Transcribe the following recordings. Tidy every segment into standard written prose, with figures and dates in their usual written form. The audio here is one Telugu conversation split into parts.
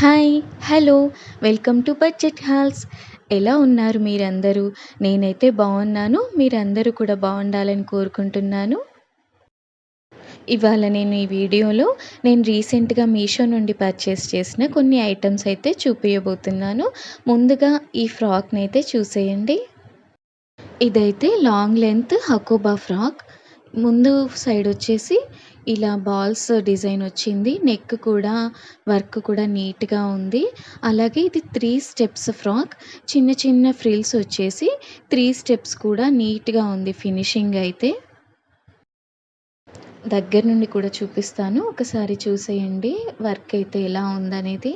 Hi! Hello! Welcome to budget halls. ఎలా ఉన్నారు మీరందరూ? నేనైతే బావున్నాను. మీరందరూ కూడా బావుండాలని కోరుకుంటున్నాను. ఇవాళ నేను ఈ వీడియోలో నేను రీసెంట్‌గా మీషో నుండి పర్చేస్ చేసిన కొన్ని ఐటెమ్స్ అయితే చూపియబోతున్నాను. ముందుగా ఈ ఫ్రాక్‌నైతే చూసేయండి. ఇదైతే లాంగ్ లెంత్ హకోబా ఫ్రాక్. ముందు సైడ్ వచ్చేసి ఇలా బాల్స్ డిజైన్ వచ్చింది. నెక్ కూడా వర్క్ కూడా నీట్‌గా ఉంది. అలాగే ఇది 3 స్టెప్స్ ఫ్రాక్. చిన్న చిన్న ఫ్రిల్స్ వచ్చేసి 3 స్టెప్స్ కూడా నీట్‌గా ఉంది ఫినిషింగ్ అయితే. దగ్గర నుండి కూడా చూపిస్తాను. ఒకసారి చూసేయండి వర్క్ అయితే ఎలా ఉందనేది.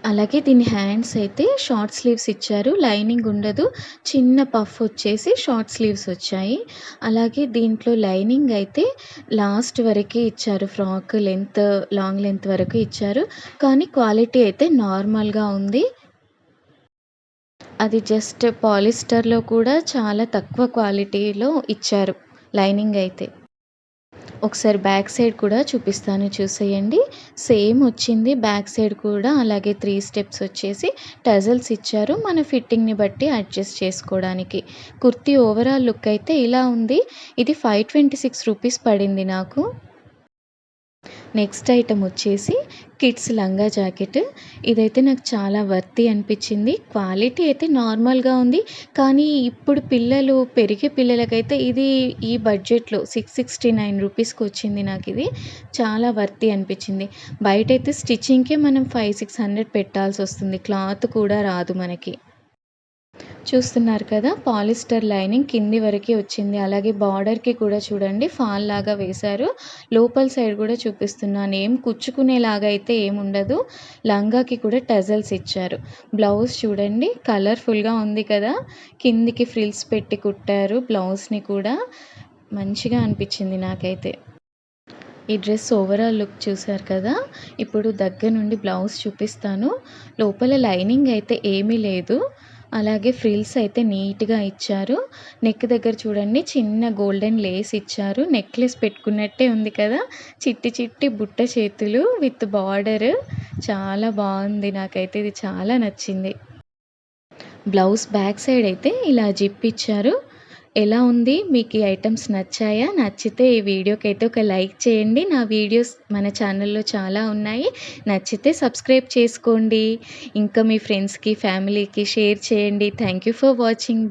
అలాగే దీని హ్యాండ్స్ అయితే షార్ట్ స్లీవ్స్ ఇచ్చారు. లైనింగ్ ఉండదు. చిన్న పఫ్ వచ్చేసి షార్ట్ స్లీవ్స్ వచ్చాయి. అలాగే దీంట్లో లైనింగ్ అయితే లాస్ట్ వరకే ఇచ్చారు. ఫ్రాక్ లెంత్ లాంగ్ లెంత్ వరకు ఇచ్చారు. కానీ క్వాలిటీ అయితే నార్మల్‌గా ఉంది. అది జస్ట్ పాలిస్టర్‌లో కూడా చాలా తక్కువ క్వాలిటీలో ఇచ్చారు లైనింగ్ అయితే. ఒకసారి బ్యాక్ సైడ్ కూడా చూపిస్తాను చూసేయండి. సేమ్ వచ్చింది బ్యాక్ సైడ్ కూడా అలాగే 3 స్టెప్స్ వచ్చేసి టజల్స్ ఇచ్చారు. మన ఫిట్టింగ్‌ని బట్టి అడ్జస్ట్ చేసుకోవడానికి. కుర్తీ ఓవరాల్ లుక్ అయితే ఇలా ఉంది. ఇది 526 రూపీస్ పడింది నాకు. నెక్స్ట్ ఐటెమ్ వచ్చేసి కిడ్స్ లంగా జాకెట్. ఇదైతే నాకు చాలా వర్తీ అనిపించింది. క్వాలిటీ అయితే నార్మల్‌గా ఉంది. కానీ ఇప్పుడు పిల్లలు పెరిగే పిల్లలకైతే ఇది ఈ బడ్జెట్‌లో 669 రూపీస్‌కి వచ్చింది నాకిది. చాలా వర్తీ అనిపించింది. బయటైతే స్టిచ్చింగ్‌కే మనం 500, 600 పెట్టాల్సొస్తుంది. క్లాత్ కూడా రాదు మనకి. చూస్తున్నారు కదా! పాలిస్టర్ లైనింగ్ కింది వరకే వచ్చింది. అలాగే బార్డర్‌కి కూడా చూడండి ఫాల్ లాగా వేశారు. లోపల సైడ్ కూడా చూపిస్తున్నాను. ఏం కుచ్చుకునేలాగా అయితే ఏముండదు. లంగాకి కూడా టజల్స్ ఇచ్చారు. బ్లౌజ్ చూడండి కలర్‌ఫుల్‌గా ఉంది కదా! కిందికి ఫ్రిల్స్ పెట్టి కుట్టారు బ్లౌజ్‌ని కూడా. మంచిగా అనిపించింది నాకైతే. ఈ డ్రెస్ ఓవరాల్ లుక్ చూసారు కదా! ఇప్పుడు దగ్గర నుండి బ్లౌజ్ చూపిస్తాను. లోపల లైనింగ్ అయితే ఏమీ లేదు. అలాగే ఫ్రిల్స్ అయితే నీట్‌గా ఇచ్చారు. నెక్ దగ్గర చూడండి చిన్న గోల్డెన్ లేస్ ఇచ్చారు. నెక్లెస్ పెట్టుకున్నట్టే ఉంది కదా! చిట్టి చిట్టి బుట్ట చేతులు విత్ బార్డర్ చాలా బావుంది. నాకైతే ఇది చాలా నచ్చింది. బ్లౌజ్ బ్యాక్ సైడ్ అయితే ఇలా జిప్ ఇచ్చారు. ఎలా ఉంది? మీకు ఈ ఐటెమ్స్ నచ్చాయా? నచ్చితే ఈ వీడియోకైతే ఒక లైక్ చేయండి. నా వీడియోస్ మన ఛానల్‌లో చాలా ఉన్నాయి. నచ్చితే సబ్స్క్రైబ్ చేసుకోండి. ఇంకా మీ ఫ్రెండ్స్‌కి, ఫ్యామిలీకి షేర్ చేయండి. Thank you for watching.